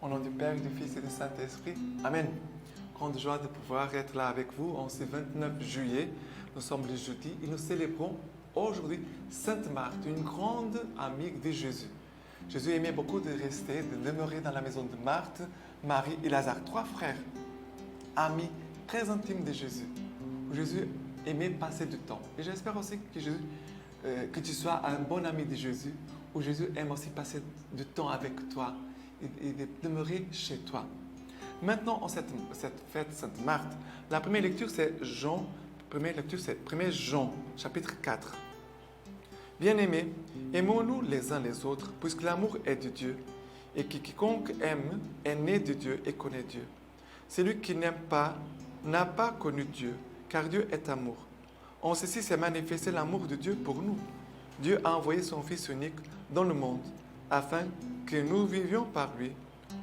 Au nom du Père, du Fils et du Saint-Esprit. Amen. Grande joie de pouvoir être là avec vous en ce 29 juillet. Nous sommes le jeudi et nous célébrons aujourd'hui Sainte Marthe, une grande amie de Jésus. Jésus aimait beaucoup de rester, de demeurer dans la maison de Marthe, Marie et Lazare, trois frères, amis très intimes de Jésus, où Jésus aimait passer du temps. Et j'espère aussi que tu sois un bon ami de Jésus, où Jésus aime aussi passer du temps avec toi et de demeurer chez toi. Maintenant, en cette fête Sainte Marthe, la première lecture c'est 1 Jean, chapitre 4. Bien-aimés, aimons-nous les uns les autres, puisque l'amour est de Dieu, et que quiconque aime est né de Dieu et connaît Dieu. Celui qui n'aime pas n'a pas connu Dieu, car Dieu est amour. En ceci s'est manifesté l'amour de Dieu pour nous. Dieu a envoyé son Fils unique dans le monde, afin que nous vivions par lui.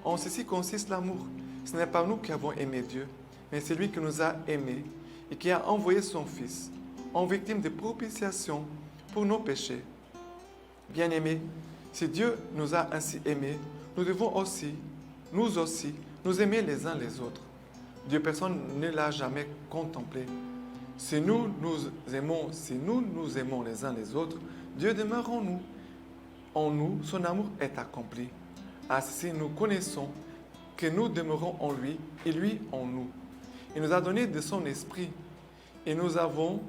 En ceci consiste l'amour. Ce n'est pas nous qui avons aimé Dieu, mais c'est lui qui nous a aimés et qui a envoyé son Fils en victime de propitiation pour nos péchés. Bien-aimés, si Dieu nous a ainsi aimés, nous devons aussi, nous aimer les uns les autres. Dieu, personne ne l'a jamais contemplé. Si nous nous aimons les uns les autres, Dieu demeure en nous. En nous, son amour est accompli. Ainsi, nous connaissons que nous demeurons en lui et lui en nous. Il nous a donné de son esprit et nous avons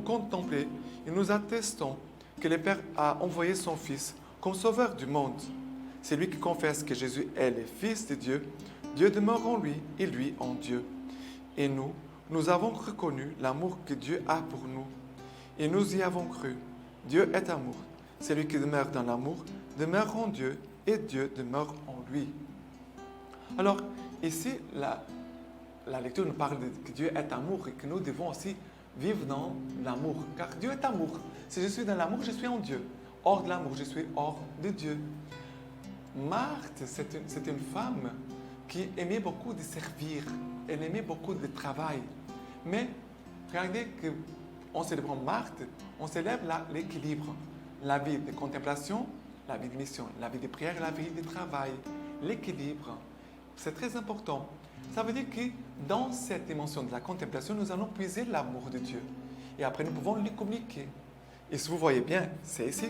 contemplé et nous attestons que le Père a envoyé son Fils comme sauveur du monde. C'est lui qui confesse que Jésus est le Fils de Dieu. Dieu demeure en lui et lui en Dieu. Et nous avons reconnu l'amour que Dieu a pour nous. Et nous y avons cru. Dieu est amour. Celui qui demeure dans l'amour demeure en Dieu et Dieu demeure en lui. Alors, ici, la lecture nous parle que Dieu est amour et que nous devons aussi vivre dans l'amour. Car Dieu est amour. Si je suis dans l'amour, je suis en Dieu. Hors de l'amour, je suis hors de Dieu. Marthe, c'est une femme qui aimait beaucoup de servir. Elle aimait beaucoup de travail. Mais regardez qu'en célébrant Marthe, on célèbre l'équilibre. La vie de contemplation, la vie de mission, la vie de prière, la vie de travail. L'équilibre, c'est très important. Ça veut dire que dans cette dimension de la contemplation, nous allons puiser l'amour de Dieu. Et après, nous pouvons lui communiquer. Et si vous voyez bien, c'est ici.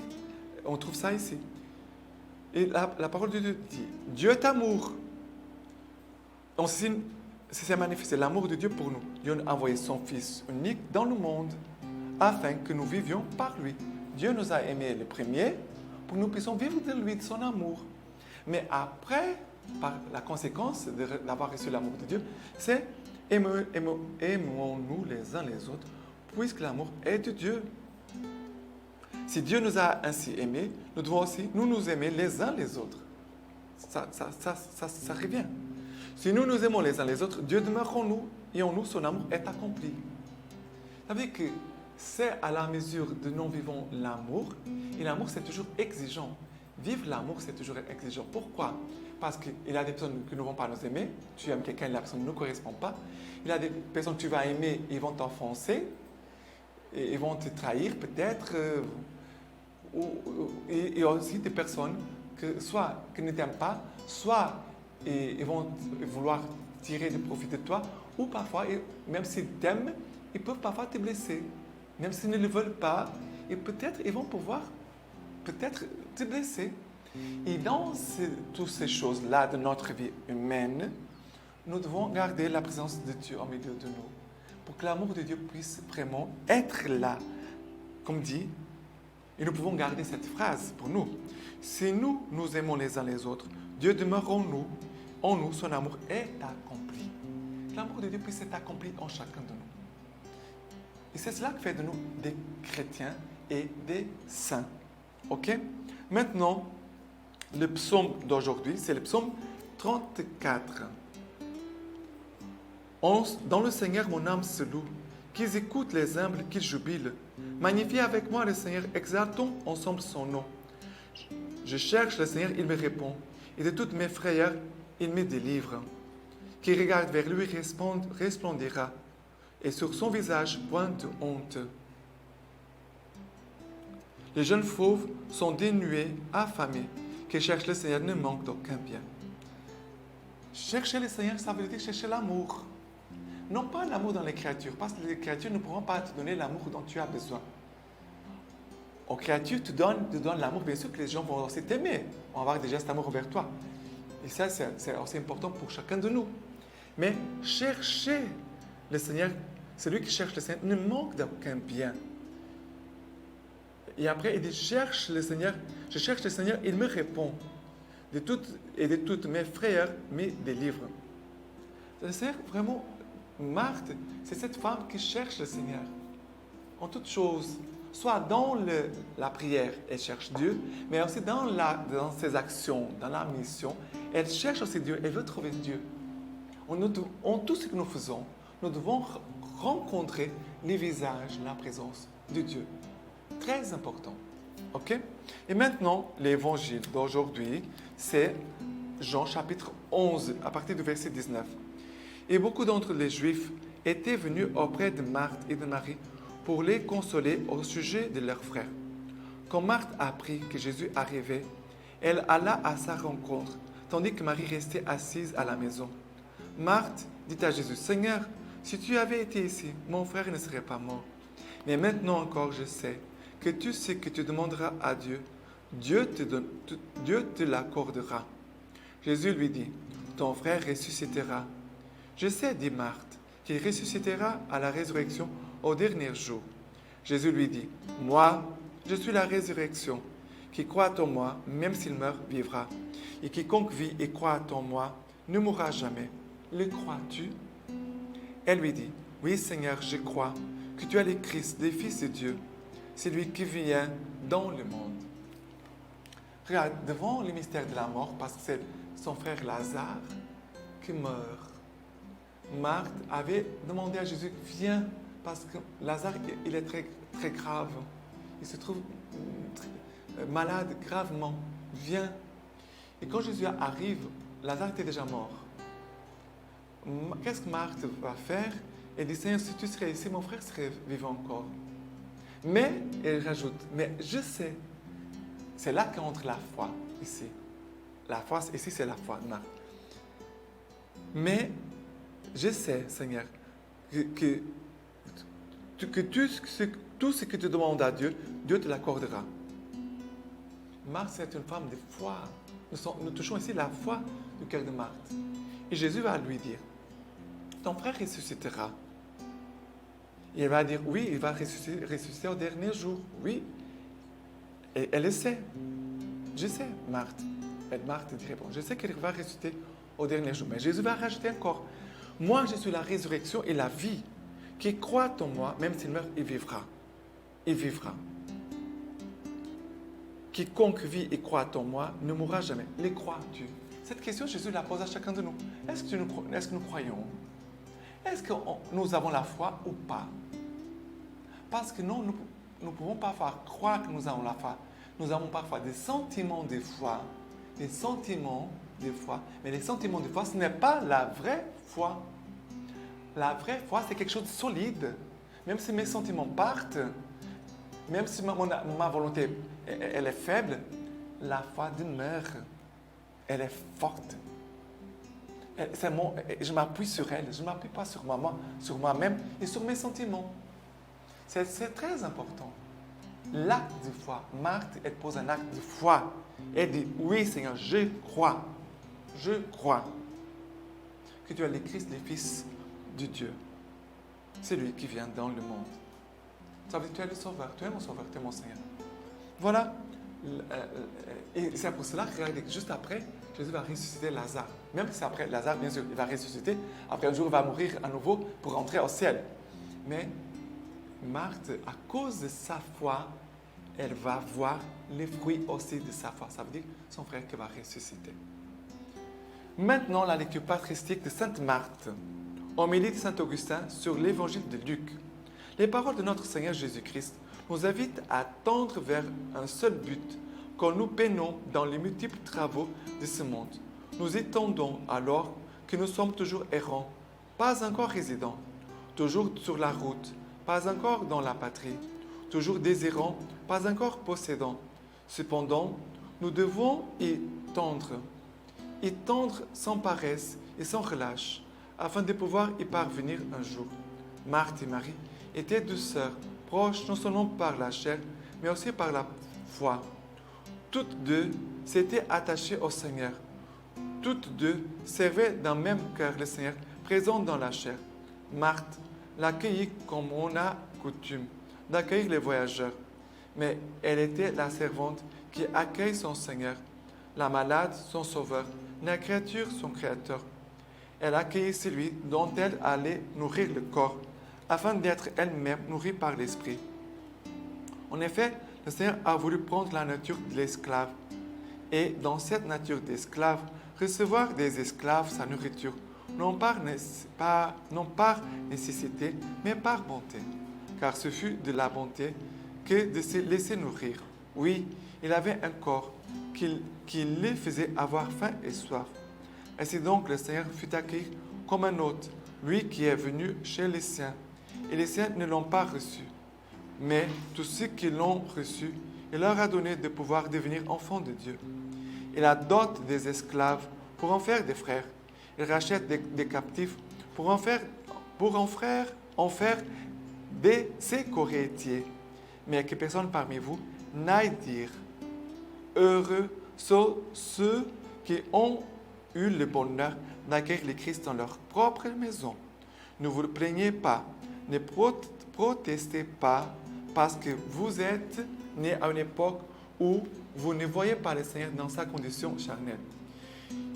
On trouve ça ici. Et la parole de Dieu dit, Dieu est amour. Donc, c'est manifesté l'amour de Dieu pour nous. Dieu a envoyé son Fils unique dans le monde afin que nous vivions par lui. Dieu nous a aimés le premier pour que nous puissions vivre de lui, de son amour. Mais après, par la conséquence d'avoir reçu l'amour de Dieu, c'est aimons-nous les uns les autres, puisque l'amour est de Dieu. Si Dieu nous a ainsi aimés, nous devons aussi nous aimer les uns les autres. Ça revient. Si nous nous aimons les uns les autres, Dieu demeure en nous et en nous, son amour est accompli. Ça veut dire que c'est à la mesure de nous vivons l'amour, et l'amour c'est toujours exigeant. Vivre l'amour c'est toujours exigeant. Pourquoi? Parce qu'il y a des personnes qui ne vont pas nous aimer, tu aimes quelqu'un et la personne ne nous correspond pas. Il y a des personnes que tu vas aimer, ils vont t'offenser, et ils vont te trahir peut-être. Et aussi des personnes soit qui ne t'aiment pas, soit ils vont vouloir tirer du profit de toi, ou parfois, même s'ils t'aiment, ils peuvent parfois te blesser. Même s'ils ne le veulent pas, et peut-être ils vont pouvoir te blesser. Et dans toutes ces choses-là de notre vie humaine, nous devons garder la présence de Dieu au milieu de nous, pour que l'amour de Dieu puisse vraiment être là. Comme dit, et nous pouvons garder cette phrase pour nous. Si nous aimons les uns les autres, Dieu demeure en nous, son amour est accompli. L'amour de Dieu puisse être accompli en chacun de nous. Et c'est cela qui fait de nous des chrétiens et des saints. Ok? Maintenant, le psaume d'aujourd'hui, c'est le psaume 34. Dans le Seigneur, mon âme se loue. Qu'ils écoutent les humbles, qu'ils jubilent. Magnifiez avec moi le Seigneur, exaltons ensemble son nom. Je cherche le Seigneur, il me répond. Et de toutes mes frayeurs, il me délivre. Qui regarde vers lui resplendira. Et sur son visage, point de honte. Les jeunes fauves sont dénués, affamés. qui cherche le Seigneur ne manque d'aucun bien. Chercher le Seigneur, ça veut dire chercher l'amour. Non pas l'amour dans les créatures, parce que les créatures ne pourront pas te donner l'amour dont tu as besoin. Aux créatures, tu donnes l'amour, bien sûr que les gens vont aussi t'aimer, vont avoir des gestes d'amour envers toi. Et ça, c'est aussi important pour chacun de nous. Mais chercher le Seigneur, celui qui cherche le Seigneur ne manque d'aucun bien. Et après, il dit, je cherche le Seigneur, il me répond. De toutes mes frères me délivrent. Le Seigneur, vraiment, Marthe, c'est cette femme qui cherche le Seigneur. En toutes choses, soit dans la prière, elle cherche Dieu, mais aussi dans ses actions, dans la mission, elle cherche aussi Dieu, elle veut trouver Dieu. En tout ce que nous faisons, nous devons rencontrer les visages, la présence de Dieu. Très important. OK? Et maintenant, l'évangile d'aujourd'hui, c'est Jean chapitre 11, à partir du verset 19. Et beaucoup d'entre les Juifs étaient venus auprès de Marthe et de Marie pour les consoler au sujet de leurs frères. Quand Marthe apprit que Jésus arrivait, elle alla à sa rencontre, tandis que Marie restait assise à la maison. Marthe dit à Jésus, « Seigneur, si tu avais été ici, mon frère ne serait pas mort. Mais maintenant encore, je sais que tout ce que tu demanderas à Dieu, Dieu te l'accordera. » Jésus lui dit, « Ton frère ressuscitera. » Je sais, dit Marthe, qu'il ressuscitera à la résurrection au dernier jour. Jésus lui dit, « Moi, je suis la résurrection. Qui croit en moi, même s'il meurt, vivra. Et quiconque vit et croit en moi, ne mourra jamais. Le crois-tu? » Elle lui dit, « Oui, Seigneur, je crois que tu es le Christ, le Fils de Dieu, celui qui vient dans le monde. » Regarde, devant le mystère de la mort, parce que c'est son frère Lazare qui meurt, Marthe avait demandé à Jésus, viens, parce que Lazare, il est très, très grave. Il se trouve malade gravement. Viens. Et quand Jésus arrive, Lazare était déjà mort. Qu'est-ce que Marthe va faire? Elle dit, Seigneur, si tu serais ici, mon frère serait vivant encore. Mais, elle rajoute, mais je sais, c'est là qu'entre la foi, ici. La foi, ici, c'est la foi de Marthe. Mais, je sais, Seigneur, que tout ce que tu demandes à Dieu, Dieu te l'accordera. Marthe, c'est une femme de foi. Nous touchons ici la foi du cœur de Marthe. Et Jésus va lui dire, ton frère ressuscitera. Et elle va dire, oui, il va ressusciter au dernier jour. Oui. Et elle le sait. Je sais, Marthe. Et Marthe dit, bon, je sais qu'il va ressusciter au dernier jour. Mais Jésus va rajouter encore, moi, je suis la résurrection et la vie. Qui croit en moi, même s'il meurt, il vivra. Il vivra. Quiconque vit et croit en moi ne mourra jamais. Les crois-tu? Cette question, Jésus la pose à chacun de nous. Est-ce que nous croyons? Est-ce que nous avons la foi ou pas? Parce que nous ne pouvons pas croire que nous avons la foi. Nous avons parfois des sentiments de foi. Des sentiments de foi. Mais les sentiments de foi, ce n'est pas la vraie foi. La vraie foi, c'est quelque chose de solide. Même si mes sentiments partent, même si ma volonté elle est faible, la foi demeure. Elle est forte. Je m'appuie sur elle. Je ne m'appuie pas sur moi-même et sur mes sentiments. C'est très important. L'acte de foi. Marthe, elle pose un acte de foi. Elle dit, oui Seigneur, je crois. Je crois que tu es le Christ, le Fils de Dieu. C'est lui qui vient dans le monde. Ça veut dire que tu es le Sauveur. Tu es mon Sauveur, tu es mon Seigneur. Voilà. Et c'est pour cela que juste après, Jésus va ressusciter Lazare. Même si après Lazare, bien sûr, il va ressusciter. Après un jour, il va mourir à nouveau pour rentrer au ciel. Mais Marthe, à cause de sa foi, elle va voir les fruits aussi de sa foi. Ça veut dire son frère qui va ressusciter. Maintenant, la lecture patristique de Sainte Marthe, homélie de Saint Augustin sur l'évangile de Luc. Les paroles de notre Seigneur Jésus-Christ nous invitent à tendre vers un seul but quand nous peinons dans les multiples travaux de ce monde. Nous étendons alors que nous sommes toujours errants, pas encore résidents, toujours sur la route, pas encore dans la patrie, toujours désirants, pas encore possédants. Cependant, nous devons y tendre sans paresse et sans relâche, afin de pouvoir y parvenir un jour. Marthe et Marie étaient deux sœurs, proches non seulement par la chair, mais aussi par la foi. Toutes deux s'étaient attachées au Seigneur. Toutes deux servaient d'un même cœur le Seigneur, présent dans la chair. Marthe l'accueillit comme on a coutume d'accueillir les voyageurs, mais elle était la servante qui accueille son Seigneur, la malade son Sauveur, la créature son Créateur. Elle accueillit celui dont elle allait nourrir le corps, afin d'être elle-même nourrie par l'Esprit. En effet, le Seigneur a voulu prendre la nature de l'esclave, et dans cette nature d'esclave, recevoir des esclaves sa nourriture, non par nécessité, mais par bonté. Car ce fut de la bonté que de se laisser nourrir. Oui, il avait un corps qui les faisait avoir faim et soif. Ainsi donc le Seigneur fut accueilli comme un hôte, lui qui est venu chez les siens. Et les siens ne l'ont pas reçu. Mais tous ceux qui l'ont reçu, il leur a donné de pouvoir devenir enfants de Dieu. Il adopte des esclaves pour en faire des frères. Il rachète des captifs pour en faire ses cohéritiers. Mais que personne parmi vous n'aille dire « Heureux sont ceux qui ont eu le bonheur d'accueillir le Christ dans leur propre maison. » Ne vous plaignez pas, ne protestez pas parce que vous êtes né à une époque où vous ne voyez pas le Seigneur dans sa condition charnelle.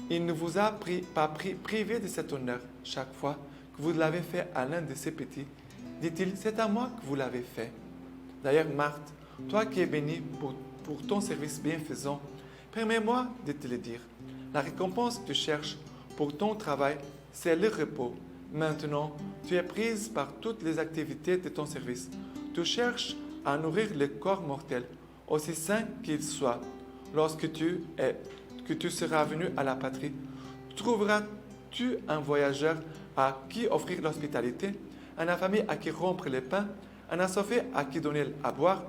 Il ne vous a pas privé de cet honneur chaque fois que vous l'avez fait à l'un de ses petits. Dit-il, c'est à moi que vous l'avez fait. D'ailleurs, Marthe, toi qui es bénie pour ton service bienfaisant, permets-moi de te le dire. La récompense que tu cherches pour ton travail, c'est le repos. Maintenant, tu es prise par toutes les activités de ton service. Tu cherches à nourrir le corps mortel, aussi sain qu'il soit. Lorsque tu seras venu à la patrie, trouveras-tu un voyageur à qui offrir l'hospitalité, un affamé à qui rompre les pains, un assoiffé à qui donner à boire,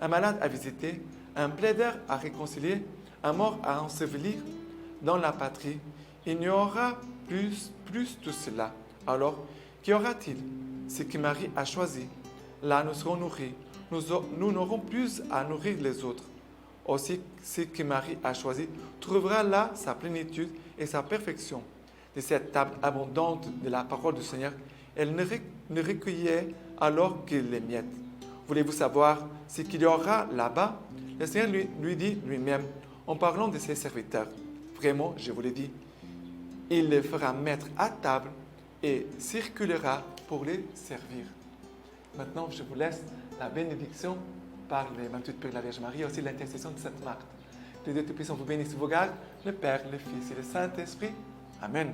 un malade à visiter, un plaideur à réconcilier, un mort à ensevelir? Dans la patrie, il n'y aura plus tout cela. Alors, qu'y aura-t-il? Ce que Marie a choisi. Là, nous serons nourris. Nous n'aurons plus à nourrir les autres. Aussi, ce que Marie a choisi trouvera là sa plénitude et sa perfection. De cette table abondante de la parole du Seigneur, elle ne recueillait alors que les miettes. Voulez-vous savoir ce qu'il y aura là-bas? Le Seigneur lui dit lui-même, en parlant de ses serviteurs. Vraiment, je vous l'ai dit, il les fera mettre à table et circulera pour les servir. Maintenant, je vous laisse la bénédiction par les 28 Pères de la Vierge Marie, aussi l'intercession de Sainte Marthe. Que Dieu Tout-Puissant vous bénisse, vous garde, le Père, le Fils et le Saint-Esprit. Amen.